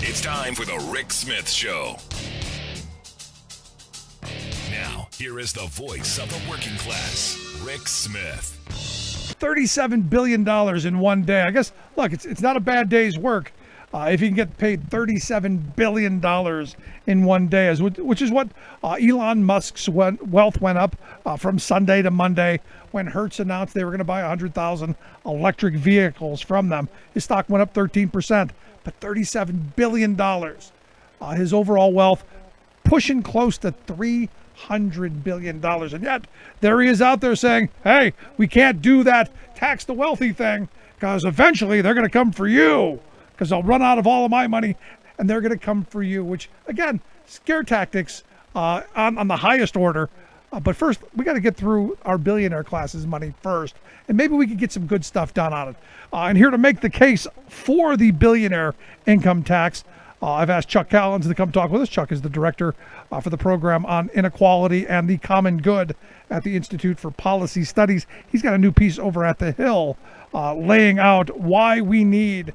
It's time for the Rick Smith Show. Now, here is the voice of the working class, Rick Smith. $37 billion in one day. I guess, look, it's not a bad day's work if you can get paid $37 billion in one day, which is what Elon Musk's wealth went up from Sunday to Monday when Hertz announced they were going to buy 100,000 electric vehicles from them. His stock went up 13%, but $37 billion. His overall wealth pushing close to $300 billion. And yet, there he is out there saying, hey, we can't do that tax the wealthy thing because eventually they're going to come for you because I'll run out of all of my money and they're going to come for you, which, again, scare tactics on the highest order. But first, we got to get through our billionaire class's money first, and maybe we could get some good stuff done on it. And here to make the case for the billionaire income tax, I've asked Chuck Collins to come talk with us. Chuck is the director for the program on inequality and the common good at the Institute for Policy Studies. He's got a new piece over at The Hill laying out why we need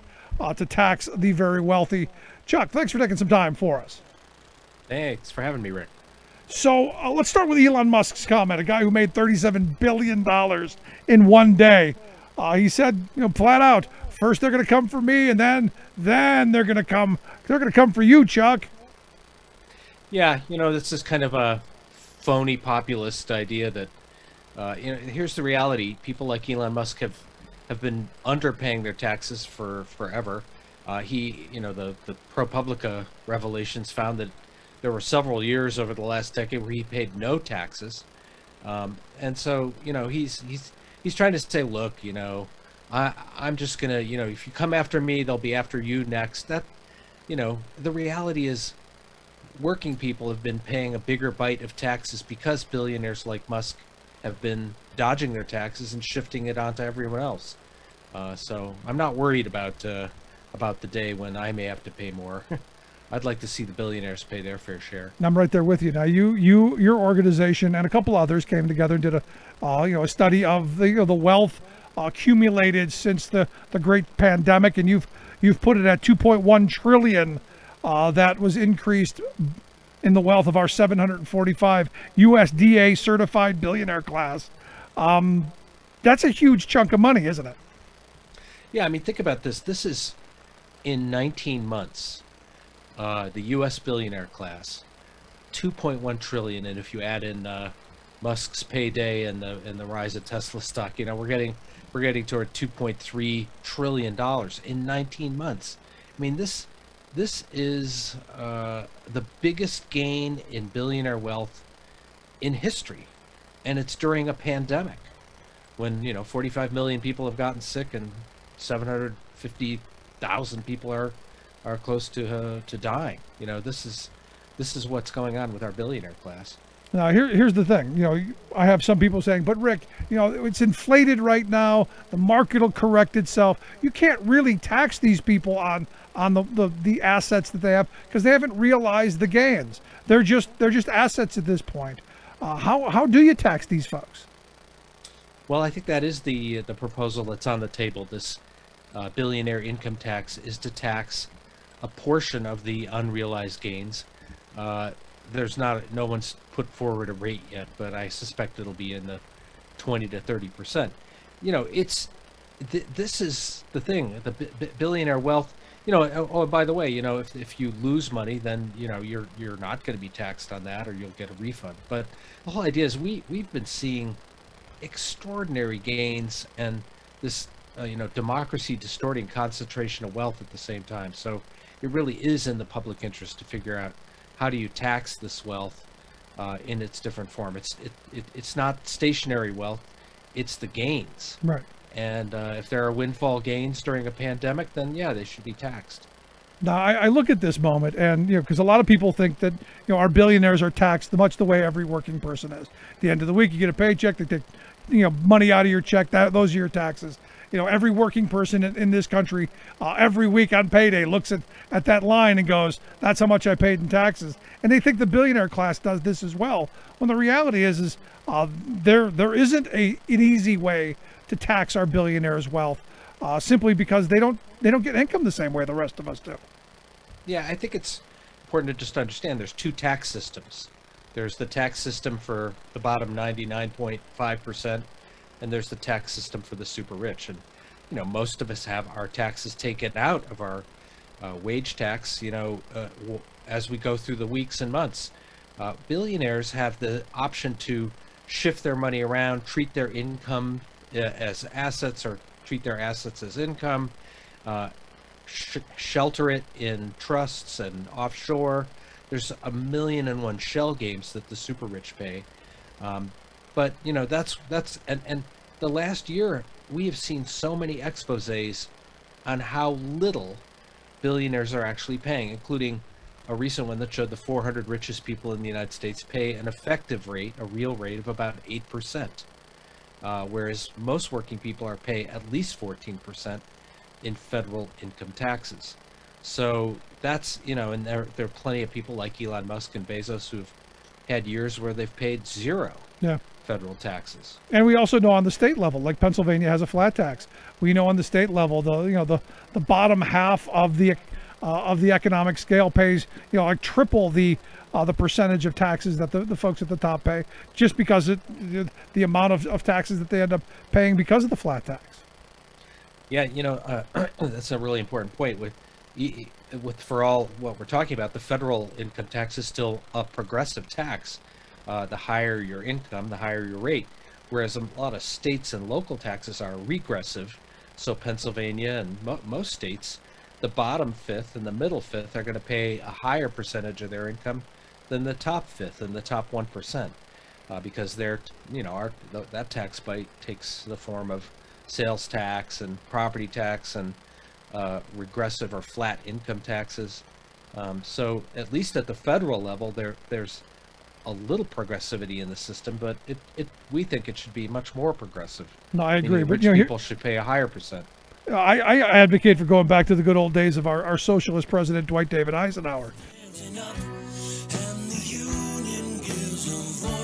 to tax the very wealthy. Chuck, thanks for taking some time for us. Thanks for having me, Rick. So let's start with Elon Musk's comment, a guy who made $37 billion in one day. He said, flat out, first they're going to come for me, and then they're going to come for you, Chuck. Yeah, this is kind of a phony populist idea that, here's the reality. People like Elon Musk have been underpaying their taxes for forever. The ProPublica revelations found that there were several years over the last decade where he paid no taxes. And so, he's trying to say, look, I'm just going to, if you come after me, they'll be after you next. That, the reality is working people have been paying a bigger bite of taxes because billionaires like Musk have been dodging their taxes and shifting it onto everyone else. So I'm not worried about the day when I may have to pay more. I'd like to see the billionaires pay their fair share. And I'm right there with you. Now, your organization and a couple others came together and did a study of the wealth accumulated since the great pandemic, and you've put it at 2.1 trillion. That was increased in the wealth of our 745 USDA certified billionaire class. That's a huge chunk of money, isn't it? Yeah, I mean, think about this. This is in 19 months. The U.S. billionaire class, 2.1 trillion, and if you add in Musk's payday and the rise of Tesla stock, we're getting toward 2.3 trillion dollars in 19 months. I mean, this is the biggest gain in billionaire wealth in history, and it's during a pandemic when 45 million people have gotten sick and 750,000 people are close to dying. This is what's going on with our billionaire class. Now, here's the thing. I have some people saying, but Rick, it's inflated right now. The market will correct itself. You can't really tax these people on the assets that they have because they haven't realized the gains. They're just assets at this point. How do you tax these folks? Well, I think that is the proposal that's on the table. This billionaire income tax is to tax a portion of the unrealized gains. No one's put forward a rate yet, but I suspect it'll be in the 20 to 30%. This is the thing. The billionaire wealth. Oh, by the way, if you lose money, then you're not going to be taxed on that, or you'll get a refund. But the whole idea is we've been seeing extraordinary gains and this democracy distorting concentration of wealth at the same time. So it really is in the public interest to figure out how do you tax this wealth in its different form. It's not stationary wealth, it's the gains. Right. And if there are windfall gains during a pandemic, then yeah, they should be taxed. Now, I look at this moment and, because a lot of people think that, our billionaires are taxed much the way every working person is. At the end of the week, you get a paycheck, they take, money out of your check, those are your taxes. Every working person in this country, every week on payday looks at that line and goes, that's how much I paid in taxes. And they think the billionaire class does this as well. When the reality is there isn't an easy way to tax our billionaires' wealth simply because they don't get income the same way the rest of us do. Yeah, I think it's important to just understand there's two tax systems. There's the tax system for the bottom 99.5%, and there's the tax system for the super rich. And, most of us have our taxes taken out of our wage tax, as we go through the weeks and months. Billionaires have the option to shift their money around, treat their income as assets or treat their assets as income, shelter it in trusts and offshore. There's a million and one shell games that the super rich pay. But and the last year we have seen so many exposés on how little billionaires are actually paying, including a recent one that showed the 400 richest people in the United States pay an effective rate, a real rate of about 8%, whereas most working people are pay at least 14% in federal income taxes. So that's, and there are plenty of people like Elon Musk and Bezos who've had years where they've paid zero federal taxes. And we also know on the state level, like Pennsylvania has a flat tax. We know on the state level, the bottom half of the economic scale pays, like triple the percentage of taxes that the folks at the top pay, just because the amount of taxes that they end up paying because of the flat tax. Yeah, that's a really important point. For all what we're talking about, the federal income tax is still a progressive tax. The higher your income, the higher your rate. Whereas a lot of states and local taxes are regressive. So Pennsylvania and most states, the bottom fifth and the middle fifth are going to pay a higher percentage of their income than the top fifth and the top 1%, because that tax bite takes the form of sales tax and property tax and regressive or flat income taxes. So at least at the federal level, there's a little progressivity in the system, but we think it should be much more progressive. No, I agree. But people should pay a higher percent. I advocate for going back to the good old days of our socialist president, Dwight David Eisenhower. And the union gives a voice.